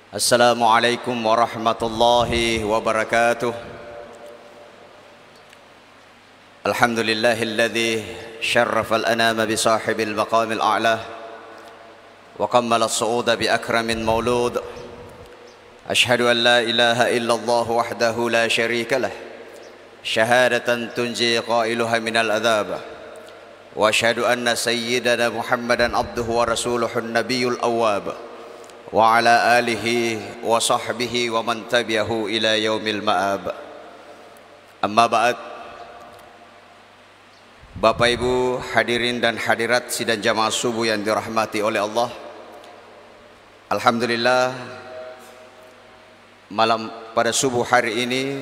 Assalamualaikum warahmatullahi wabarakatuh. Alhamdulillahilladzi syarrafa al-anama bi sahibil maqamil a'la wa qammala as-su'uda bi akramin maulud. Ashhadu an la ilaha illallah wahdahu la syarika lah, syahadatan tunji qailuha minal adhab. Wa ashhadu anna sayyidana Muhammadan abduhu wa rasuluhun nabiyyul awwab. Wa ala alihi wa sahbihi wa man tabi'ahu ila yaumil ma'ab. Amma ba'd. Bapak Ibu hadirin dan hadirat sidang jamaah subuh yang dirahmati oleh Allah. Alhamdulillah, malam pada subuh hari ini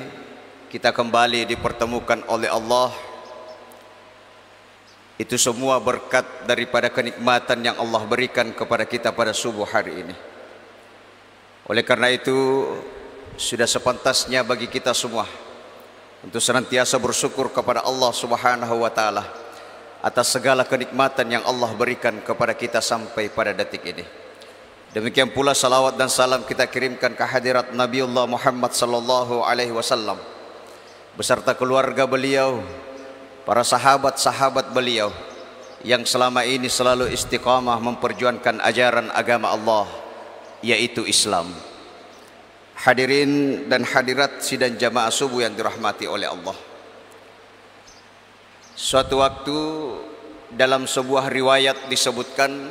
kita kembali dipertemukan oleh Allah. Itu semua berkat daripada kenikmatan yang Allah berikan kepada kita pada subuh hari ini. Oleh karena itu, sudah sepantasnya bagi kita semua untuk senantiasa bersyukur kepada Allah Subhanahu wa taala atas segala kenikmatan yang Allah berikan kepada kita sampai pada detik ini. Demikian pula salawat dan salam kita kirimkan ke hadirat Nabiullah Muhammad sallallahu alaihi wasallam beserta keluarga beliau, para sahabat-sahabat beliau yang selama ini selalu istiqamah memperjuangkan ajaran agama Allah, yaitu Islam. Hadirin dan hadirat sidang jamaah subuh yang dirahmati oleh Allah. Suatu waktu dalam sebuah riwayat disebutkan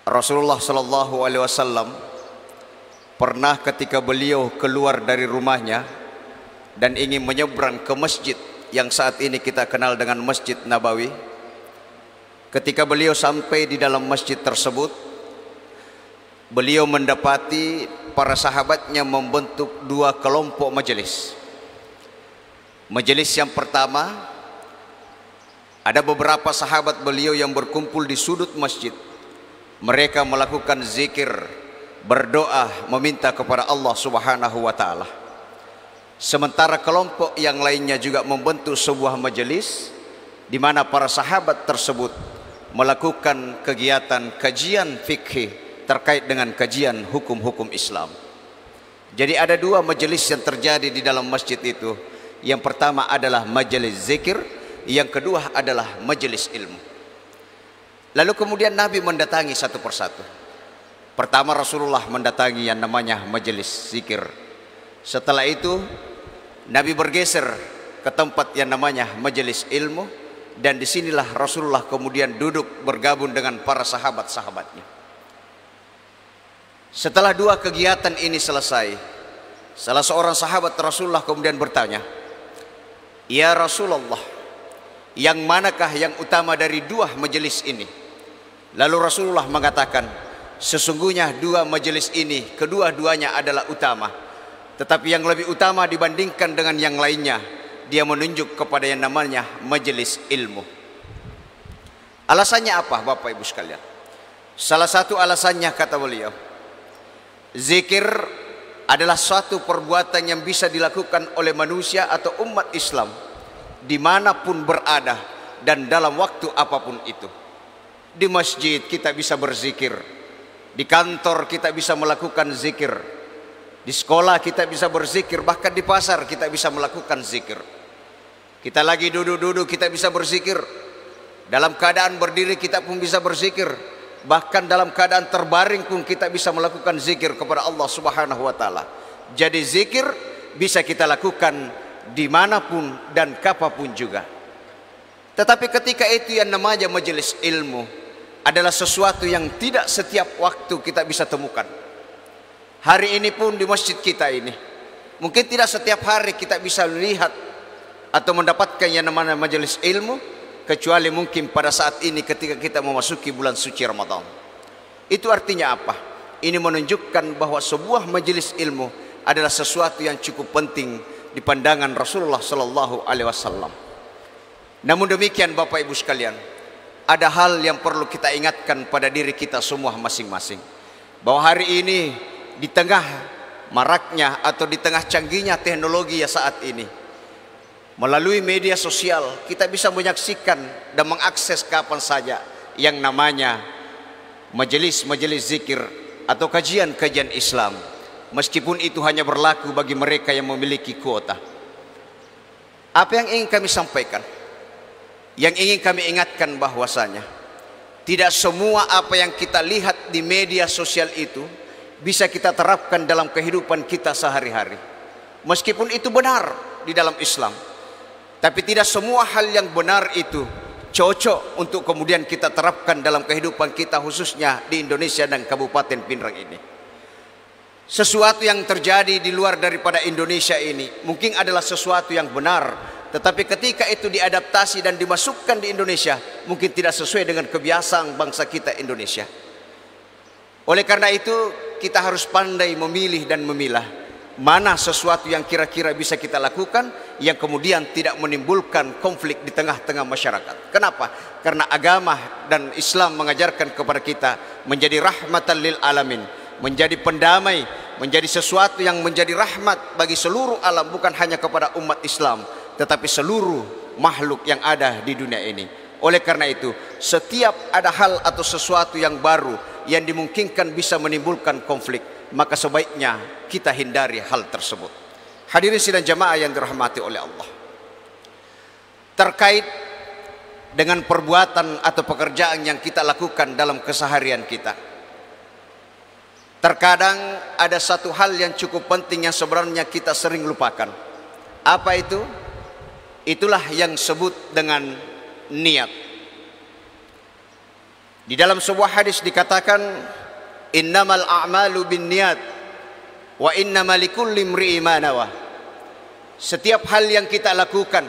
Rasulullah sallallahu alaihi wasallam pernah ketika beliau keluar dari rumahnya dan ingin menyeberang ke masjid yang saat ini kita kenal dengan Masjid Nabawi. Ketika beliau sampai di dalam masjid tersebut, beliau mendapati para sahabatnya membentuk dua kelompok majelis. Majelis yang pertama, ada beberapa sahabat beliau yang berkumpul di sudut masjid. Mereka melakukan zikir, berdoa, meminta kepada Allah Subhanahu wa taala. Sementara kelompok yang lainnya juga membentuk sebuah majelis di mana para sahabat tersebut melakukan kegiatan kajian fikih terkait dengan kajian hukum-hukum Islam. Jadi ada dua majelis yang terjadi di dalam masjid itu. Yang pertama adalah majelis zikir, yang kedua adalah majelis ilmu. Lalu kemudian Nabi mendatangi satu persatu. Pertama Rasulullah mendatangi yang namanya majelis zikir. Setelah itu Nabi bergeser ke tempat yang namanya majelis ilmu, dan disinilah Rasulullah kemudian duduk bergabung dengan para sahabat-sahabatnya. Setelah dua kegiatan ini selesai, salah seorang sahabat Rasulullah kemudian bertanya, "Ya Rasulullah, yang manakah yang utama dari dua majelis ini?" Lalu Rasulullah mengatakan, "Sesungguhnya dua majelis ini kedua-duanya adalah utama, tetapi yang lebih utama dibandingkan dengan yang lainnya, dia menunjuk kepada yang namanya majelis ilmu." Alasannya apa, Bapak Ibu sekalian? Salah satu alasannya, kata beliau, zikir adalah suatu perbuatan yang bisa dilakukan oleh manusia atau umat Islam dimanapun berada dan dalam waktu apapun itu. Di masjid kita bisa berzikir, di kantor kita bisa melakukan zikir, di sekolah kita bisa berzikir, bahkan di pasar kita bisa melakukan zikir. Kita lagi duduk-duduk kita bisa berzikir, dalam keadaan berdiri kita pun bisa berzikir, bahkan dalam keadaan terbaring pun kita bisa melakukan zikir kepada Allah Subhanahu wa taala. Jadi zikir bisa kita lakukan dimanapun dan kapanpun juga. Tetapi ketika itu yang namanya majelis ilmu adalah sesuatu yang tidak setiap waktu kita bisa temukan. Hari ini pun di masjid kita ini mungkin tidak setiap hari kita bisa lihat atau mendapatkan yang namanya majelis ilmu, kecuali mungkin pada saat ini ketika kita memasuki bulan suci Ramadan. Itu artinya apa? Ini menunjukkan bahwa sebuah majelis ilmu adalah sesuatu yang cukup penting di pandangan Rasulullah sallallahu alaihi wasallam. Namun demikian Bapak Ibu sekalian, ada hal yang perlu kita ingatkan pada diri kita semua masing-masing, bahwa hari ini di tengah maraknya atau di tengah canggihnya teknologi ya saat ini, melalui media sosial kita bisa menyaksikan dan mengakses kapan saja yang namanya majelis-majelis zikir atau kajian-kajian Islam, meskipun itu hanya berlaku bagi mereka yang memiliki kuota. Apa yang ingin kami sampaikan? Yang ingin kami ingatkan bahwasanya tidak semua apa yang kita lihat di media sosial itu bisa kita terapkan dalam kehidupan kita sehari-hari. Meskipun itu benar di dalam Islam, tapi tidak semua hal yang benar itu cocok untuk kemudian kita terapkan dalam kehidupan kita, khususnya di Indonesia dan Kabupaten Pinrang ini. Sesuatu yang terjadi di luar daripada Indonesia ini mungkin adalah sesuatu yang benar, tetapi ketika itu diadaptasi dan dimasukkan di Indonesia, mungkin tidak sesuai dengan kebiasaan bangsa kita Indonesia. Oleh karena itu, kita harus pandai memilih dan memilah mana sesuatu yang kira-kira bisa kita lakukan yang kemudian tidak menimbulkan konflik di tengah-tengah masyarakat. Kenapa? Karena agama dan Islam mengajarkan kepada kita menjadi rahmatan lil alamin, menjadi pendamai, menjadi sesuatu yang menjadi rahmat bagi seluruh alam, bukan hanya kepada umat Islam, tetapi seluruh makhluk yang ada di dunia ini. Oleh karena itu, setiap ada hal atau sesuatu yang baru yang dimungkinkan bisa menimbulkan konflik, maka sebaiknya kita hindari hal tersebut. Hadirin sidang jamaah yang dirahmati oleh Allah, terkait dengan perbuatan atau pekerjaan yang kita lakukan dalam keseharian kita, terkadang ada satu hal yang cukup penting yang sebenarnya kita sering lupakan. Apa itu? Itulah yang disebut dengan niat. Di dalam sebuah hadis dikatakan, innamal a'malu binniyat wa innamal likulli imri'in ma nawa. Setiap hal yang kita lakukan,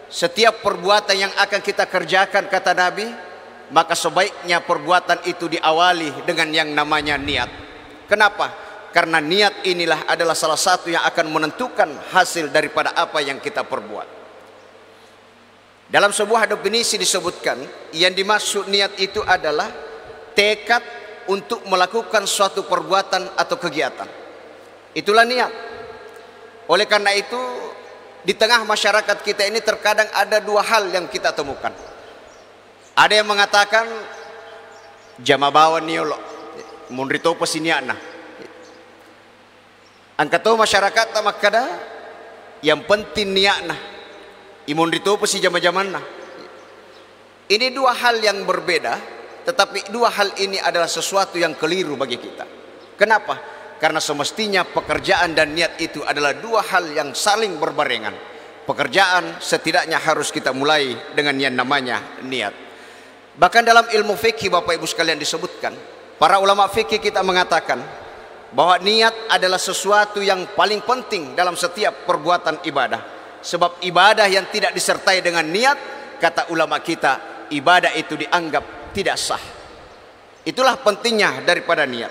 setiap perbuatan yang akan kita kerjakan, kata Nabi, maka sebaiknya perbuatan itu diawali dengan yang namanya niat. Kenapa? Karena niat inilah adalah salah satu yang akan menentukan hasil daripada apa yang kita perbuat. Dalam sebuah definisi disebutkan, yang dimaksud niat itu adalah tekad untuk melakukan suatu perbuatan atau kegiatan. Itulah niat. Oleh karena itu, di tengah masyarakat kita ini terkadang ada dua hal yang kita temukan. Ada yang mengatakan jama bawa niolo munrito pesiniana. Angkato masyarakat tamakada yang penting niatna. Imunrito pesi jama-jamanna. Ini dua hal yang berbeda, tetapi dua hal ini adalah sesuatu yang keliru bagi kita. Kenapa? Karena semestinya pekerjaan dan niat itu adalah dua hal yang saling berbarengan. Pekerjaan setidaknya harus kita mulai dengan yang namanya niat. Bahkan dalam ilmu fikih, Bapak Ibu sekalian, disebutkan, para ulama fikih kita mengatakan bahwa niat adalah sesuatu yang paling penting dalam setiap perbuatan ibadah. Sebab ibadah yang tidak disertai dengan niat, kata ulama kita, ibadah itu dianggap tidak sah. Itulah pentingnya daripada niat.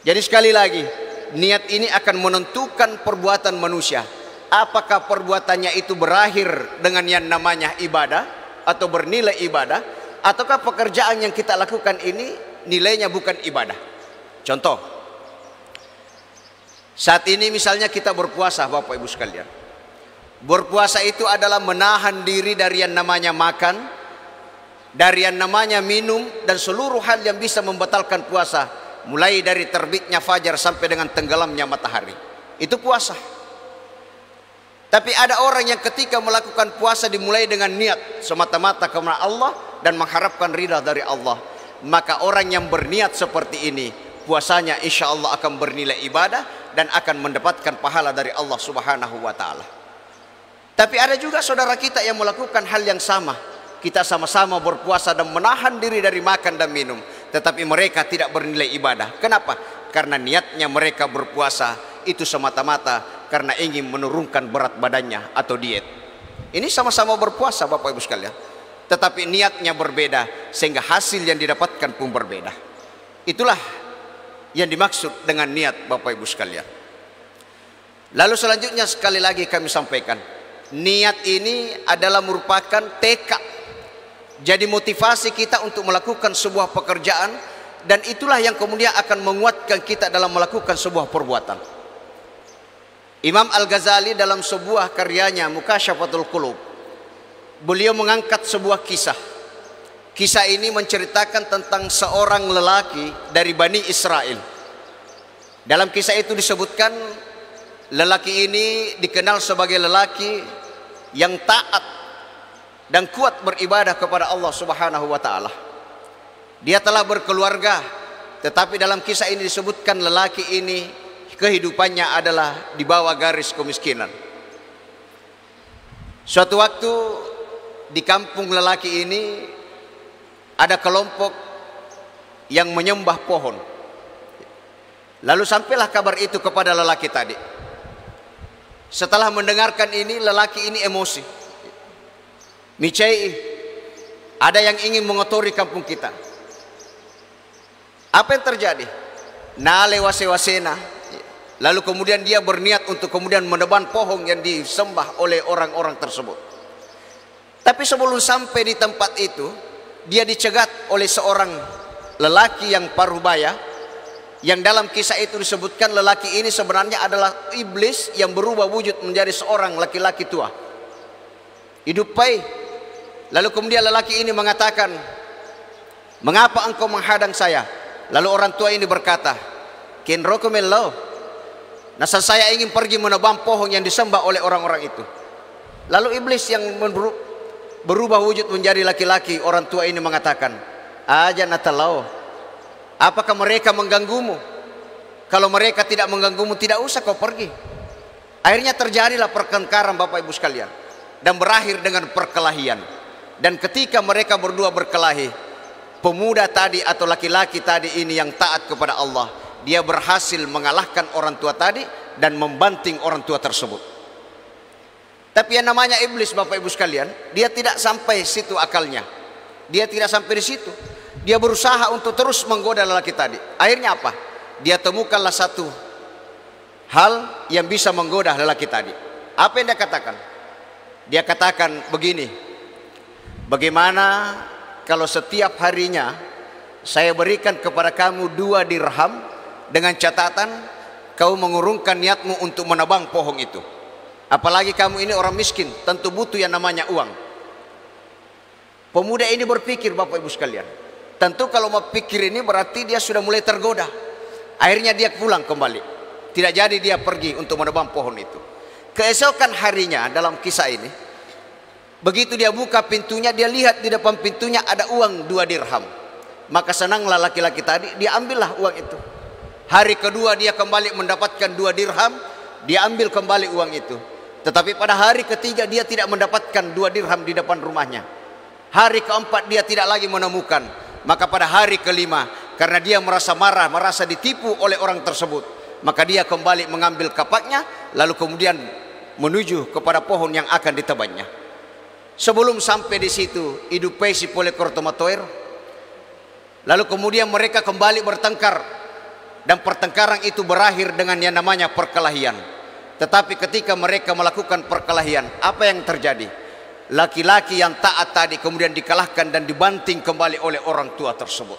Jadi sekali lagi, niat ini akan menentukan perbuatan manusia. Apakah perbuatannya itu berakhir dengan yang namanya ibadah atau bernilai ibadah, ataukah pekerjaan yang kita lakukan ini nilainya bukan ibadah. Contoh, saat ini misalnya kita berpuasa, Bapak Ibu sekalian. Berpuasa itu adalah menahan diri dari yang namanya makan, dari yang namanya minum, dan seluruh hal yang bisa membatalkan puasa, mulai dari terbitnya fajar sampai dengan tenggelamnya matahari. Itu puasa. Tapi ada orang yang ketika melakukan puasa dimulai dengan niat semata-mata karena Allah dan mengharapkan ridha dari Allah, maka orang yang berniat seperti ini, puasanya insya Allah akan bernilai ibadah dan akan mendapatkan pahala dari Allah Subhanahu wa ta'ala. Tapi ada juga saudara kita yang melakukan hal yang sama. Kita sama-sama berpuasa dan menahan diri dari makan dan minum, tetapi mereka tidak bernilai ibadah. Kenapa? Karena niatnya mereka berpuasa itu semata-mata karena ingin menurunkan berat badannya atau diet. Ini sama-sama berpuasa, Bapak Ibu sekalian, tetapi niatnya berbeda sehingga hasil yang didapatkan pun berbeda. Itulah yang dimaksud dengan niat, Bapak Ibu sekalian. Lalu selanjutnya sekali lagi kami sampaikan, niat ini adalah merupakan tekad. Jadi motivasi kita untuk melakukan sebuah pekerjaan, dan itulah yang kemudian akan menguatkan kita dalam melakukan sebuah perbuatan. Imam Al-Ghazali dalam sebuah karyanya Mukasyafatul Qulub, beliau mengangkat sebuah kisah Kisah ini menceritakan tentang seorang lelaki dari Bani Israel. Dalam kisah itu disebutkan lelaki ini dikenal sebagai lelaki yang taat dan kuat beribadah kepada Allah Subhanahu wa taala. Dia telah berkeluarga, tetapi dalam kisah ini disebutkan lelaki ini kehidupannya adalah di bawah garis kemiskinan. Suatu waktu di kampung lelaki ini ada kelompok yang menyembah pohon. Lalu sampailah kabar itu kepada lelaki tadi. Setelah mendengarkan ini, lelaki ini emosi. Micai, ada yang ingin mengotori kampung kita. Apa yang terjadi? Nale wase-wasena. Lalu kemudian dia berniat untuk kemudian menebang pohon yang disembah oleh orang-orang tersebut. Tapi sebelum sampai di tempat itu, dia dicegat oleh seorang lelaki yang parubaya, yang dalam kisah itu disebutkan lelaki ini sebenarnya adalah iblis yang berubah wujud menjadi seorang laki-laki tua. Hidup baik. Lalu kemudian lelaki ini mengatakan, "Mengapa engkau menghadang saya?" Lalu orang tua ini berkata, "Kin rokumello, nasal saya ingin pergi menebang pohon yang disembah oleh orang-orang itu." Lalu iblis yang berubah wujud menjadi laki-laki, orang tua ini mengatakan, "Aja natalau, apakah mereka mengganggumu? Kalau mereka tidak mengganggumu, tidak usah kau pergi." Akhirnya terjadilah pertengkaran Bapak Ibu sekalian, dan berakhir dengan perkelahian. Dan ketika mereka berdua berkelahi, pemuda tadi atau laki-laki tadi ini yang taat kepada Allah, dia berhasil mengalahkan orang tua tadi dan membanting orang tua tersebut. Tapi yang namanya iblis Bapak Ibu sekalian, dia tidak sampai situ akalnya. Dia tidak sampai di situ. Dia berusaha untuk terus menggoda lelaki tadi. Akhirnya apa? Dia temukanlah satu hal yang bisa menggoda lelaki tadi. Apa yang dia katakan? Dia katakan begini, "Bagaimana kalau setiap harinya saya berikan kepada kamu 2 dirham dengan catatan kau mengurungkan niatmu untuk menebang pohon itu. Apalagi kamu ini orang miskin, tentu butuh yang namanya uang." Pemuda ini berpikir Bapak Ibu sekalian, tentu kalau mau pikir ini berarti dia sudah mulai tergoda. Akhirnya dia pulang kembali. Tidak jadi dia pergi untuk menebang pohon itu. Keesokan harinya dalam kisah ini, begitu dia buka pintunya, dia lihat di depan pintunya ada uang 2 dirham. Maka senanglah laki-laki tadi, dia ambillah uang itu. Hari kedua dia kembali mendapatkan 2 dirham, dia ambil kembali uang itu. Tetapi pada hari ketiga dia tidak mendapatkan 2 dirham di depan rumahnya. Hari keempat dia tidak lagi menemukan. Maka pada hari kelima, karena dia merasa marah, merasa ditipu oleh orang tersebut, maka dia kembali mengambil kapaknya, lalu kemudian menuju kepada pohon yang akan ditebangnya. Sebelum sampai di situ, hidupai si polekor tomatoir. Lalu kemudian mereka kembali bertengkar, dan pertengkaran itu berakhir dengan yang namanya perkelahian. Tetapi ketika mereka melakukan perkelahian, apa yang terjadi? Laki-laki yang taat tadi kemudian dikalahkan dan dibanting kembali oleh orang tua tersebut.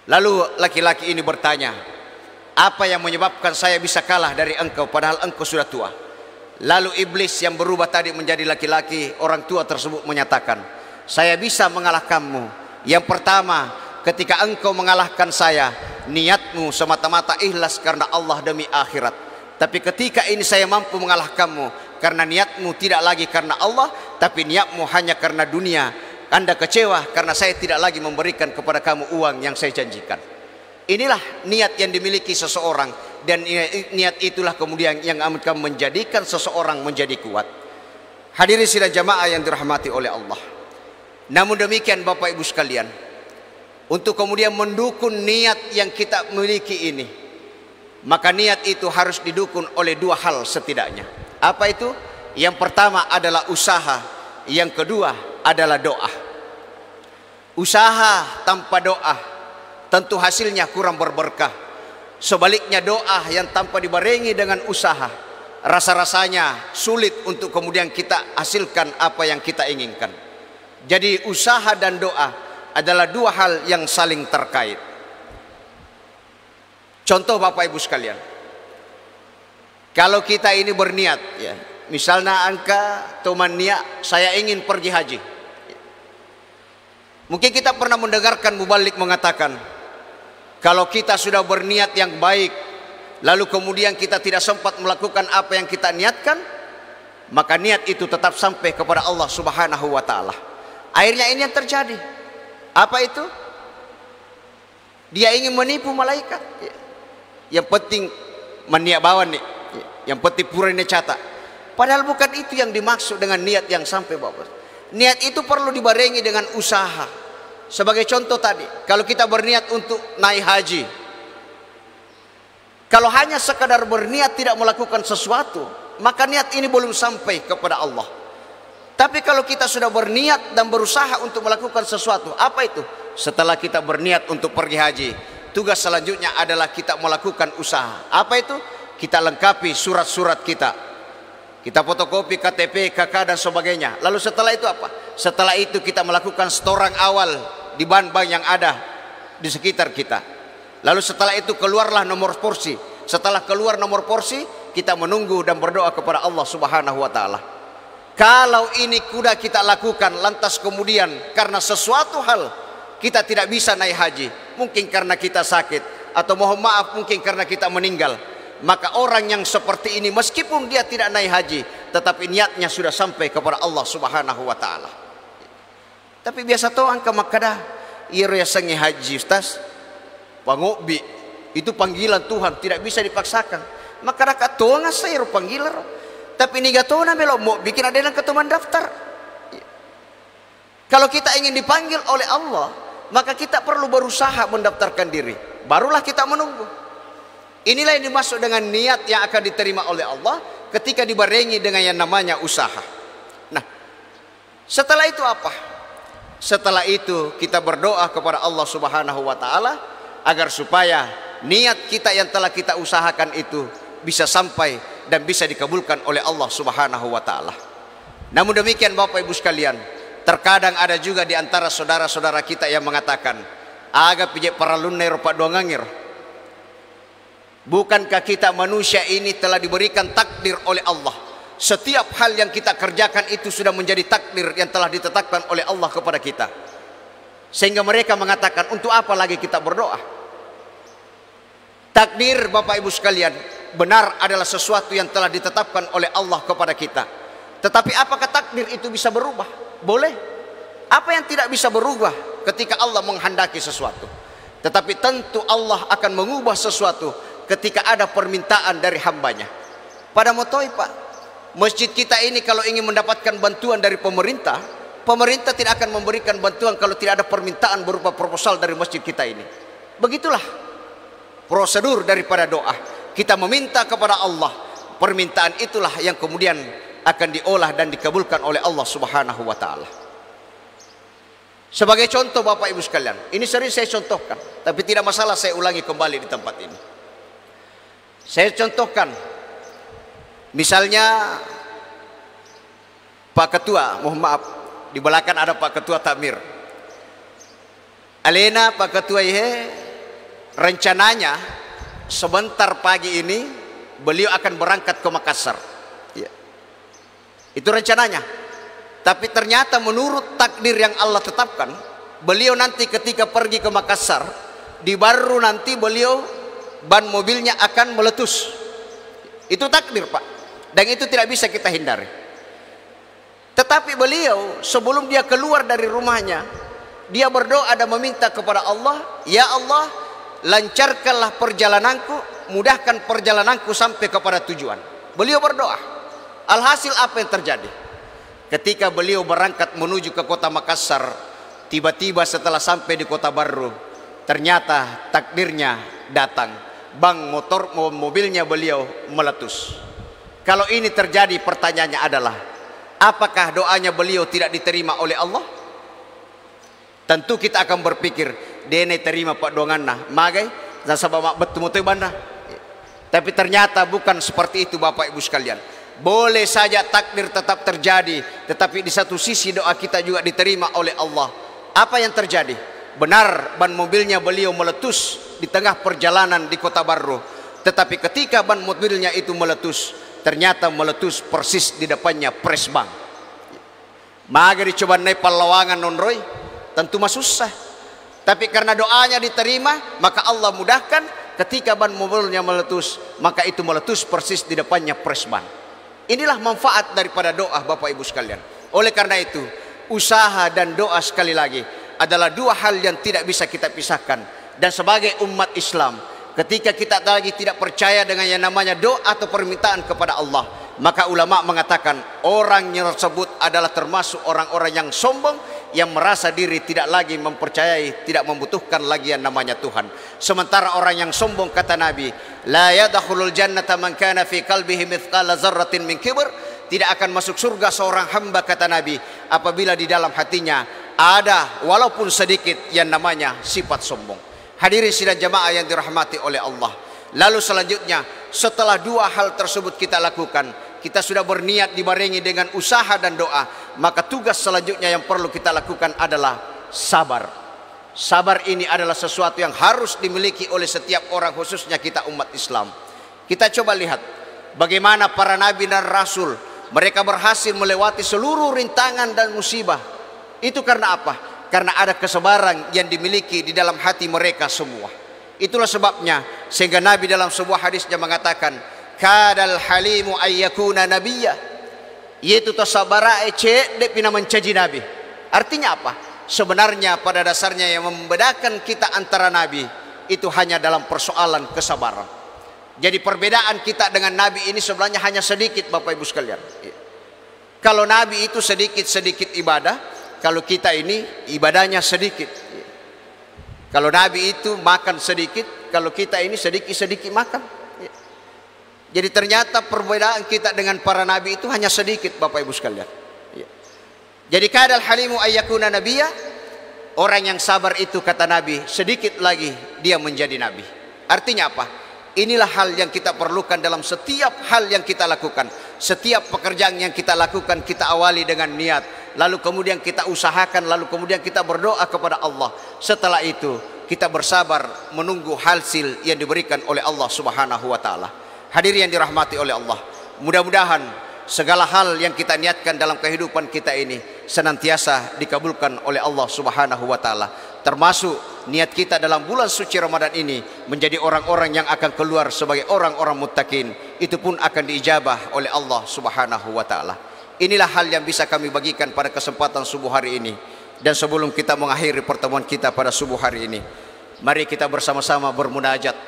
Lalu laki-laki ini bertanya, "Apa yang menyebabkan saya bisa kalah dari engkau padahal engkau sudah tua?" Lalu iblis yang berubah tadi menjadi laki-laki, orang tua tersebut menyatakan, "Saya bisa mengalahkanmu. Yang pertama, ketika engkau mengalahkan saya, niatmu semata-mata ikhlas karena Allah demi akhirat. Tapi ketika ini saya mampu mengalahkanmu karena niatmu tidak lagi karena Allah, tapi niatmu hanya karena dunia. Anda kecewa karena saya tidak lagi memberikan kepada kamu uang yang saya janjikan." Inilah niat yang dimiliki seseorang, dan niat itulah kemudian yang akan menjadikan seseorang menjadi kuat. Hadirin sidang jamaah yang dirahmati oleh Allah. Namun demikian Bapak Ibu sekalian, untuk kemudian mendukung niat yang kita miliki ini, maka niat itu harus didukung oleh 2 hal setidaknya. Apa itu? Yang pertama adalah usaha, yang kedua adalah doa. Usaha tanpa doa tentu hasilnya kurang berberkah. Sebaliknya doa yang tanpa dibarengi dengan usaha, rasa-rasanya sulit untuk kemudian kita hasilkan apa yang kita inginkan. Jadi usaha dan doa adalah 2 hal yang saling terkait. Contoh Bapak Ibu sekalian, kalau kita ini berniat, ya, misalnya angka teman niat, saya ingin pergi haji. Mungkin kita pernah mendengarkan mubalik mengatakan, kalau kita sudah berniat yang baik, lalu kemudian kita tidak sempat melakukan apa yang kita niatkan, maka niat itu tetap sampai kepada Allah Subhanahu wa Ta'ala. Akhirnya ini yang terjadi. Apa itu? Dia ingin menipu malaikat. Yang penting maniak bawan nih, yang penting pura ini catat. Padahal bukan itu yang dimaksud dengan niat yang sampai Bapak. Niat itu perlu dibarengi dengan usaha. Sebagai contoh tadi, kalau kita berniat untuk naik haji, kalau hanya sekadar berniat tidak melakukan sesuatu, maka niat ini belum sampai kepada Allah. Tapi kalau kita sudah berniat dan berusaha untuk melakukan sesuatu, apa itu? Setelah kita berniat untuk pergi haji, tugas selanjutnya adalah kita melakukan usaha. Apa itu? Kita lengkapi surat-surat kita. Kita fotokopi KTP, KK dan sebagainya. Lalu setelah itu apa? Setelah itu kita melakukan setoran awal di bank-bank yang ada di sekitar kita. Lalu setelah itu keluarlah nomor porsi. Setelah keluar nomor porsi, kita menunggu dan berdoa kepada Allah Subhanahu wa Ta'ala. Kalau ini kuda kita lakukan, lantas kemudian karena sesuatu hal kita tidak bisa naik haji, mungkin karena kita sakit, atau mohon maaf mungkin karena kita meninggal, maka orang yang seperti ini meskipun dia tidak naik haji, tetapi niatnya sudah sampai kepada Allah Subhanahu wa Ta'ala. Tapi biasa tahu angka makada iro ya sangi haji Ustaz pangobi, itu panggilan Tuhan, tidak bisa dipaksakan. Maka rakat tahu nggak saya panggilan, tapi ini gak tahu na melo mau bikin ada yang ketemuan daftar. Kalau kita ingin dipanggil oleh Allah, maka kita perlu berusaha mendaftarkan diri, barulah kita menunggu. Inilah yang dimaksud dengan niat yang akan diterima oleh Allah ketika dibarengi dengan yang namanya usaha. Nah, setelah itu apa? Setelah itu kita berdoa kepada Allah Subhanahu wa Ta'ala agar supaya niat kita yang telah kita usahakan itu bisa sampai dan bisa dikabulkan oleh Allah Subhanahu wa Ta'ala. Namun demikian Bapak Ibu sekalian, terkadang ada juga di antara saudara-saudara kita yang mengatakan, "Aga pijak paralunai ropak doangangir." Bukankah kita manusia ini telah diberikan takdir oleh Allah? Setiap hal yang kita kerjakan itu sudah menjadi takdir yang telah ditetapkan oleh Allah kepada kita. Sehingga mereka mengatakan, untuk apa lagi kita berdoa? Takdir Bapak Ibu sekalian, benar adalah sesuatu yang telah ditetapkan oleh Allah kepada kita. Tetapi apakah takdir itu bisa berubah? Boleh. Apa yang tidak bisa berubah ketika Allah menghendaki sesuatu? Tetapi tentu Allah akan mengubah sesuatu ketika ada permintaan dari hambanya. Pada motoi Pak, masjid kita ini kalau ingin mendapatkan bantuan dari pemerintah, pemerintah tidak akan memberikan bantuan kalau tidak ada permintaan berupa proposal dari masjid kita ini. Begitulah prosedur daripada doa. Kita meminta kepada Allah, permintaan itulah yang kemudian akan diolah dan dikabulkan oleh Allah Subhanahu wa Ta'ala. Sebagai contoh Bapak Ibu sekalian, ini sering saya contohkan, tapi tidak masalah saya ulangi kembali di tempat ini. Saya contohkan, misalnya Pak Ketua, mohon maaf, di belakang ada Pak Ketua Takmir. Alena Pak Ketua ihe, rencananya sebentar pagi ini beliau akan berangkat ke Makassar. Ya. Itu rencananya. Tapi ternyata menurut takdir yang Allah tetapkan, beliau nanti ketika pergi ke Makassar, di baru nanti beliau ban mobilnya akan meletus. Itu takdir Pak, dan itu tidak bisa kita hindari. Tetapi beliau sebelum dia keluar dari rumahnya, dia berdoa dan meminta kepada Allah, "Ya Allah, lancarkanlah perjalananku, mudahkan perjalananku sampai kepada tujuan." Beliau berdoa. Alhasil apa yang terjadi? Ketika beliau berangkat menuju ke kota Makassar, tiba-tiba setelah sampai di kota Barru, ternyata takdirnya datang. Bang mobilnya beliau meletus. Kalau ini terjadi, pertanyaannya adalah, apakah doanya beliau tidak diterima oleh Allah? Tentu kita akan berpikir, dene terima Pak doanganna, magai nasabah betul betul banda. Tapi ternyata bukan seperti itu Bapak Ibu sekalian. Boleh saja takdir tetap terjadi, tetapi di satu sisi doa kita juga diterima oleh Allah. Apa yang terjadi? Benar ban mobilnya beliau meletus di tengah perjalanan di kota Barru. Tetapi ketika ban mobilnya itu meletus, ternyata meletus persis di depannya Presbank. Maka dicoba naik Palawangan nonroy, tentu mah susah. Tapi karena doanya diterima, maka Allah mudahkan. Ketika ban mobilnya meletus, maka itu meletus persis di depannya presban. Inilah manfaat daripada doa, Bapak Ibu sekalian. Oleh karena itu, usaha dan doa sekali lagi adalah dua hal yang tidak bisa kita pisahkan. Dan sebagai umat Islam, ketika kita lagi tidak percaya dengan yang namanya doa atau permintaan kepada Allah, maka ulama mengatakan orang yang tersebut adalah termasuk orang-orang yang sombong, yang merasa diri tidak lagi mempercayai, tidak membutuhkan lagi yang namanya Tuhan. Sementara orang yang sombong, kata Nabi, la yadkhulul jannata man kana fi qalbihi mithqala dzarratin min kibr, tidak akan masuk surga seorang hamba, kata Nabi, apabila di dalam hatinya ada walaupun sedikit yang namanya sifat sombong. Hadirin sidang jamaah yang dirahmati oleh Allah. Lalu selanjutnya, setelah dua hal tersebut kita lakukan, kita sudah berniat dibarengi dengan usaha dan doa, maka tugas selanjutnya yang perlu kita lakukan adalah sabar. Sabar ini adalah sesuatu yang harus dimiliki oleh setiap orang, khususnya kita umat Islam. Kita coba lihat bagaimana para nabi dan rasul, mereka berhasil melewati seluruh rintangan dan musibah. Itu karena apa? Karena ada kesabaran yang dimiliki di dalam hati mereka semua. Itulah sebabnya sehingga Nabi dalam sebuah hadisnya mengatakan, kadal halimu ayyakuna nabiyya, yaitu tasabara ece de pina mencaji nabi. Artinya apa? Sebenarnya pada dasarnya yang membedakan kita antara nabi itu hanya dalam persoalan kesabaran. Jadi perbedaan kita dengan nabi ini sebenarnya hanya sedikit, Bapak Ibu sekalian. Kalau nabi itu sedikit-sedikit ibadah, kalau kita ini ibadahnya sedikit. Kalau nabi itu makan sedikit, kalau kita ini sedikit-sedikit makan. Jadi ternyata perbedaan kita dengan para nabi itu hanya sedikit, Bapak Ibu sekalian. Jadi kadal halimu ayyakuna nabiyya, orang yang sabar itu, kata Nabi, sedikit lagi dia menjadi nabi. Artinya apa? Inilah hal yang kita perlukan dalam setiap hal yang kita lakukan. Setiap pekerjaan yang kita lakukan, kita awali dengan niat, lalu kemudian kita usahakan, lalu kemudian kita berdoa kepada Allah. Setelah itu kita bersabar menunggu hasil yang diberikan oleh Allah Subhanahu wa taala. Hadirin yang dirahmati oleh Allah, mudah-mudahan segala hal yang kita niatkan dalam kehidupan kita ini senantiasa dikabulkan oleh Allah Subhanahu wa taala. Termasuk niat kita dalam bulan suci Ramadan ini menjadi orang-orang yang akan keluar sebagai orang-orang muttaqin, itu pun akan diijabah oleh Allah Subhanahu wa taala. Inilah hal yang bisa kami bagikan pada kesempatan subuh hari ini. Dan sebelum kita mengakhiri pertemuan kita pada subuh hari ini, mari kita bersama-sama bermunajat,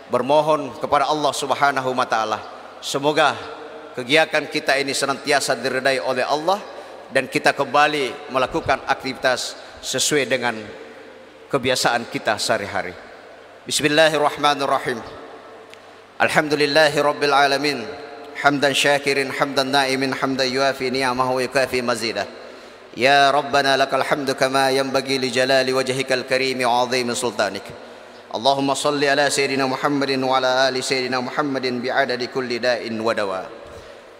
bermohon kepada Allah Subhanahu wa taala. Semoga kegiatan kita ini senantiasa diridai oleh Allah dan kita kembali melakukan aktivitas sesuai dengan kebiasaan kita sehari-hari. Bismillahirrahmanirrahim. Alhamdulillahi rabbil alamin. Hamdan syakirin, hamdan na'imin, hamdan yuafi ni'amahu wa yukafi mazidah. Ya Rabbana lakal hamdu kama yanbaghi li jalali wajhikal karim wa 'azimi sultanik. Allahumma salli ala sayyidina Muhammadin wa ala ali sayyidina Muhammadin bi'adadi kulli da'in wa dawa.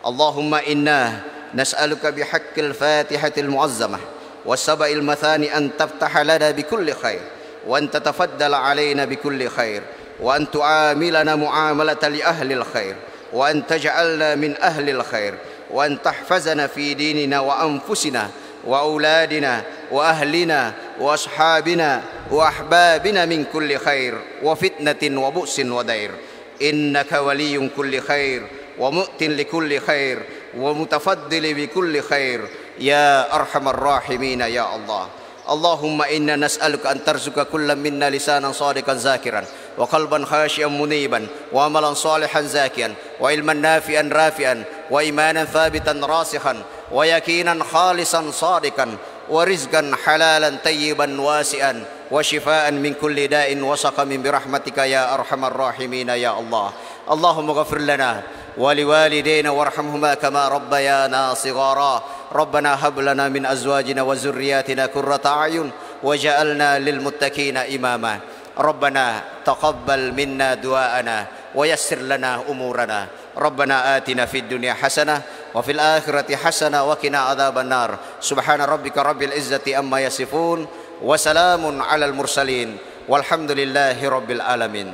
Allahumma inna nas'aluka bihaqqil Fatihatil mu'azzamah was-sab'il mathani an taftaha lana bikulli khair wa an tatafaddala alaina bikulli khair wa an tu'amilana mu'amalata li ahlil khair wa an taj'alna min ahlil khair wa an tahfazana fi dinina wa anfusina wa auladina wa ahlina wa ashabina wa ahbabina min kulli khair wa fitnatin wa bu'sin wa dair. Innaka waliyyun kulli khair wa mu'tin li kulli khair wa mutafaddili bi kulli khair ya arhamar rahimin ya Allah. Allahumma inna nas'aluka an tarzuqa kullam minna lisanan sadiqan zakiran wa qalban khashiyan muniban wa amalan salihan zakiyan wa ilman nafi'an rafi'an wa imanan thabitan rasikhan wa yakinan khalisan sadiqan wa rizqan halalan tayyiban wasi'an wa shifaan min kulli da'in wa saqamin birahmatika ya arhamar rahimin ya Allah. Allahumma ghafir lana wa liwalidayna warhamhuma kama rabbayana shighara. Rabbana hab lana min azwajina wa zurriyyatina qurrata a'yun waj'alna lil muttaqina imama. Rabbana taqabbal minna du'aana wa yassir lana umurana. Rabbana atina fid dunya hasanah wa fil akhirati hasanah wa qina adzaban nar. Subhana rabbika rabbil izzati amma yasifun wa salamun alal mursalin walhamdulillahi rabbil alamin.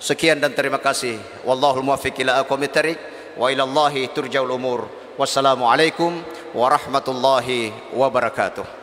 Sekian dan terima kasih. Wallahul muwaffiq ila aqwamit thariq wa ila Allahi turja'ul umur. Wassalamualaikum warahmatullahi wabarakatuh.